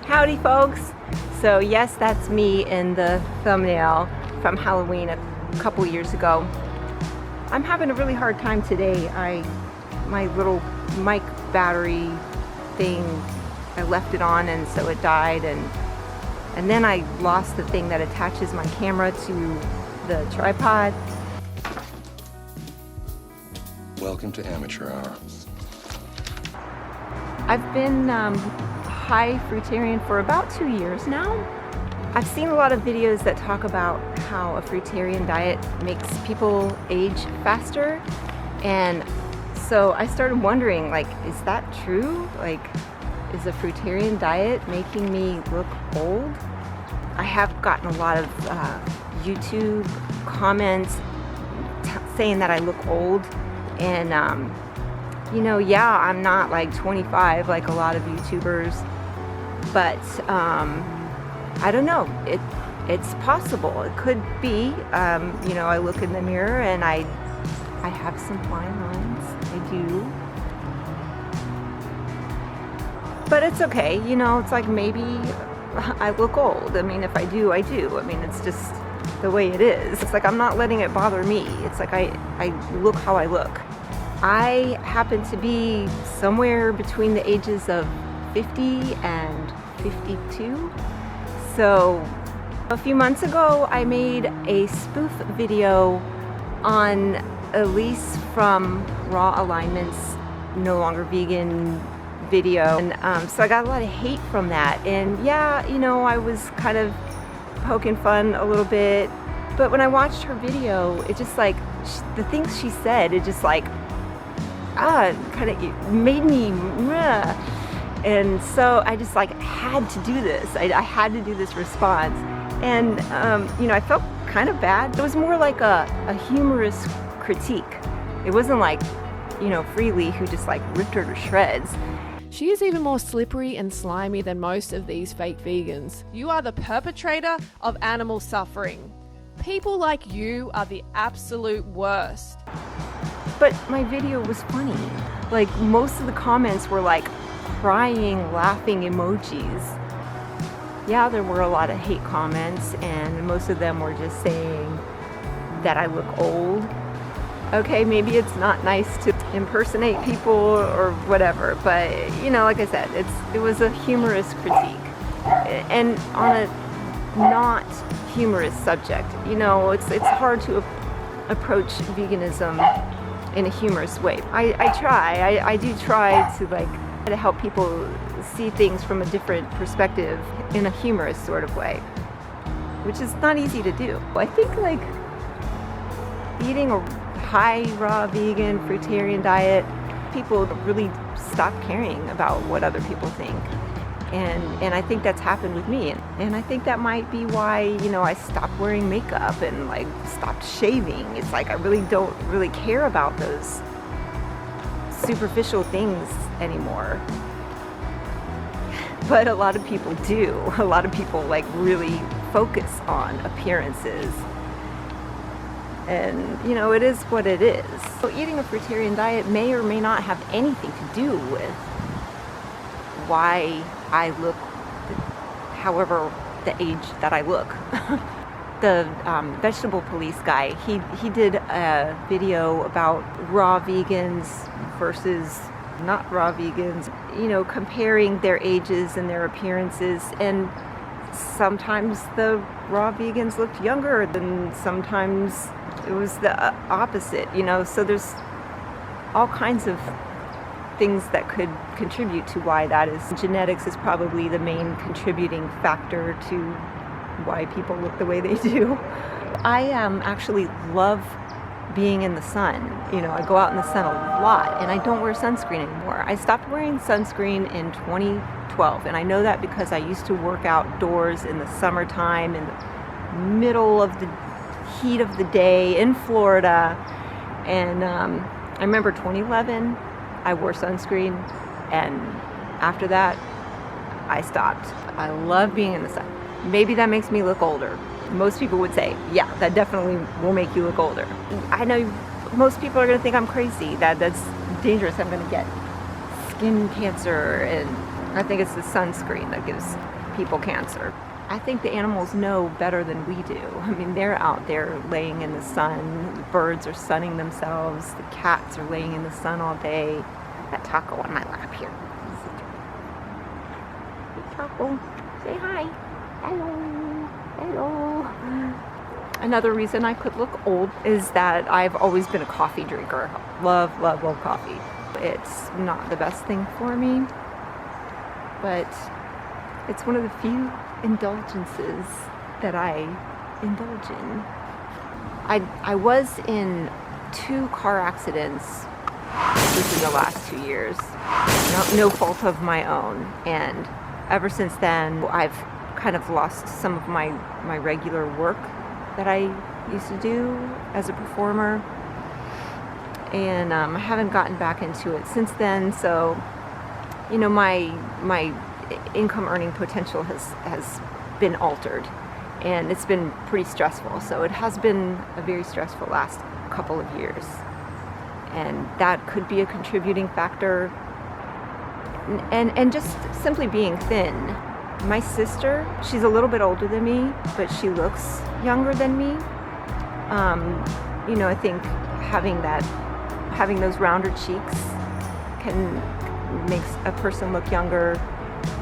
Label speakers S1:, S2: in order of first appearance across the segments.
S1: Howdy folks! So yes, that's me in the thumbnail from Halloween a couple years ago. I'm having a really hard time today. My little mic battery thing, I left it on and so it died, and then I lost the thing that attaches my camera to the tripod.
S2: Welcome to Amateur Hour.
S1: I've been high fruitarian for about 2 years now. I've seen a lot of videos that talk about how a fruitarian diet makes people age faster, and so I started wondering, like, is that true? Like, is a fruitarian diet making me look old? I have gotten a lot of YouTube comments saying that I look old, and you know, yeah, I'm not like 25 like a lot of YouTubers, but I don't know, it's possible. It could be. You know, I look in the mirror and I have some fine lines, I do. But it's okay, you know, it's like maybe I look old. I mean, if I do, I do. I mean, it's just the way it is. It's like I'm not letting it bother me. It's like I look how I look. I happen to be somewhere between the ages of 50 and 52. So a few months ago, I made a spoof video on Elise from Raw Alignment's No Longer Vegan video. And so I got a lot of hate from that. And yeah, you know, I was kind of poking fun a little bit. But when I watched her video, it just like, the things she said, it just like, kind of made me, and so I just like had to do this. I had to do this response, and you know, I felt kind of bad. It was more like a humorous critique. It wasn't like, you know, Freely, who just like ripped her to shreds.
S3: She is even more slippery and slimy than most of these fake vegans. You are the perpetrator of animal suffering. People like you are the absolute worst.
S1: But my video was funny. Like, most of the comments were like crying, laughing emojis. Yeah, there were a lot of hate comments, and most of them were just saying that I look old. Okay, maybe it's not nice to impersonate people or whatever, but you know, like I said, it was a humorous critique, and on a not humorous subject. You know, it's hard to approach veganism in a humorous way. I do try to help people see things from a different perspective in a humorous sort of way, which is not easy to do. I think like eating a high raw vegan fruitarian diet, people really stop caring about what other people think. And I think that's happened with me. And I think that might be why, you know, I stopped wearing makeup and like stopped shaving. It's like I really don't really care about those superficial things anymore. But a lot of people do. A lot of people like really focus on appearances. And, you know, it is what it is. So eating a fruitarian diet may or may not have anything to do with why I look however the age that I look. The vegetable police guy, he did a video about raw vegans versus not raw vegans, you know, comparing their ages and their appearances, and sometimes the raw vegans looked younger, and sometimes it was the opposite, you know. So there's all kinds of things that could contribute to why that is. Genetics is probably the main contributing factor to why people look the way they do. I actually love being in the sun. You know, I go out in the sun a lot, and I don't wear sunscreen anymore. I stopped wearing sunscreen in 2012, and I know that because I used to work outdoors in the summertime in the middle of the heat of the day in Florida, and I remember 2011 I wore sunscreen, and after that I stopped. I love being in the sun. Maybe that makes me look older. Most people would say, yeah, that definitely will make you look older. I know most people are going to think I'm crazy, that that's dangerous. I'm going to get skin cancer and I think it's the sunscreen that gives people cancer. I think the animals know better than we do. I mean, they're out there laying in the sun. The birds are sunning themselves. The cats are laying in the sun all day. Got Taco on my lap here. Hey, Taco, say hi. Hello. Hello. Another reason I could look old is that I've always been a coffee drinker. Love, love, love coffee. It's not the best thing for me, but it's one of the few indulgences that I indulge in. I was in 2 car accidents within the last 2 years. No fault of my own. And ever since then, I've kind of lost some of my regular work that I used to do as a performer. And I haven't gotten back into it since then. So, you know, my income earning potential has been altered, and it's been pretty stressful. So it has been a very stressful last couple of years, and that could be a contributing factor. And just simply being thin. My sister, she's a little bit older than me, but she looks younger than me. You know, I think having those rounder cheeks makes a person look younger.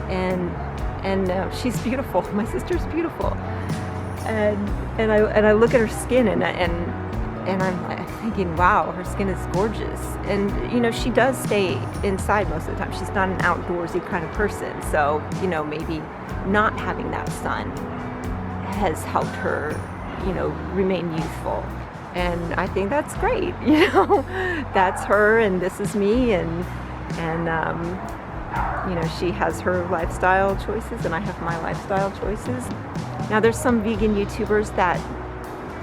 S1: And she's beautiful. My sister's beautiful, and I look at her skin and I'm thinking, wow, her skin is gorgeous. And you know, she does stay inside most of the time. She's not an outdoorsy kind of person, so you know, maybe not having that sun has helped her, you know, remain youthful. And I think that's great. You know, that's her, and this is me, and you know, she has her lifestyle choices and I have my lifestyle choices. Now there's some vegan YouTubers that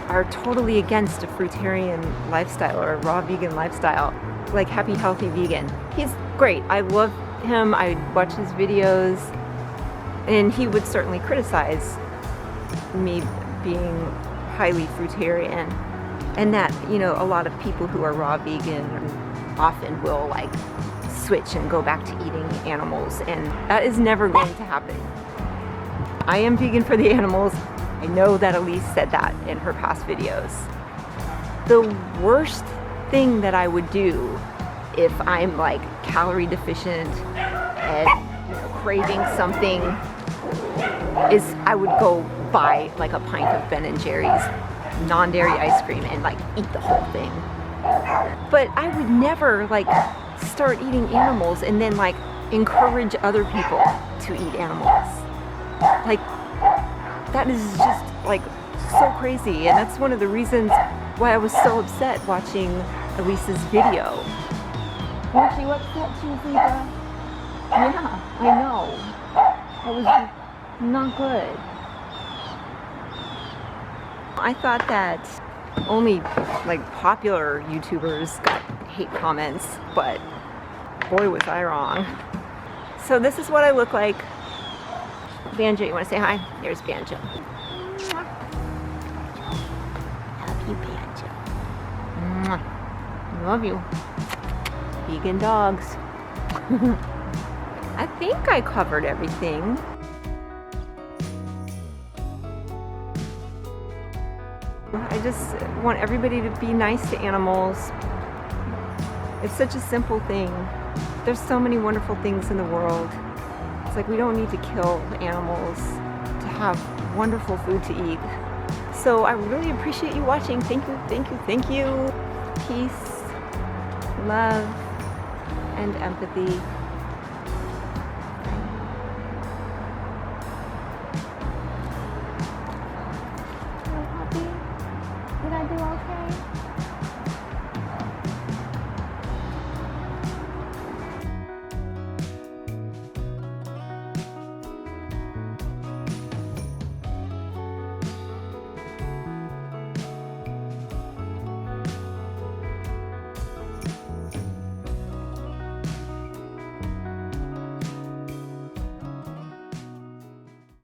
S1: are totally against a fruitarian lifestyle or a raw vegan lifestyle, like Happy Healthy Vegan. He's great. I love him. I watch his videos, and he would certainly criticize me being highly fruitarian, and that, you know, a lot of people who are raw vegan often will like switch and go back to eating animals, and that is never going to happen. I am vegan for the animals. I know that Elise said that in her past videos. The worst thing that I would do if I'm like calorie deficient and, you know, craving something is I would go buy like a pint of Ben & Jerry's non-dairy ice cream and like eat the whole thing. But I would never like start eating animals and then like encourage other people to eat animals. Like, that is just like so crazy, and that's one of the reasons why I was so upset watching Elise's video. Weren't you upset too, Zebra? Yeah, I know. That was not good. I thought that only like popular YouTubers got hate comments, but boy was I wrong. So this is what I look like. Banjo, you want to say hi? There's Banjo. Love you, Banjo. Love you. Vegan dogs. I think I covered everything. I just want everybody to be nice to animals. It's such a simple thing. There's so many wonderful things in the world. It's like we don't need to kill animals to have wonderful food to eat. So I really appreciate you watching. Thank you, thank you, thank you. Peace, love, and empathy.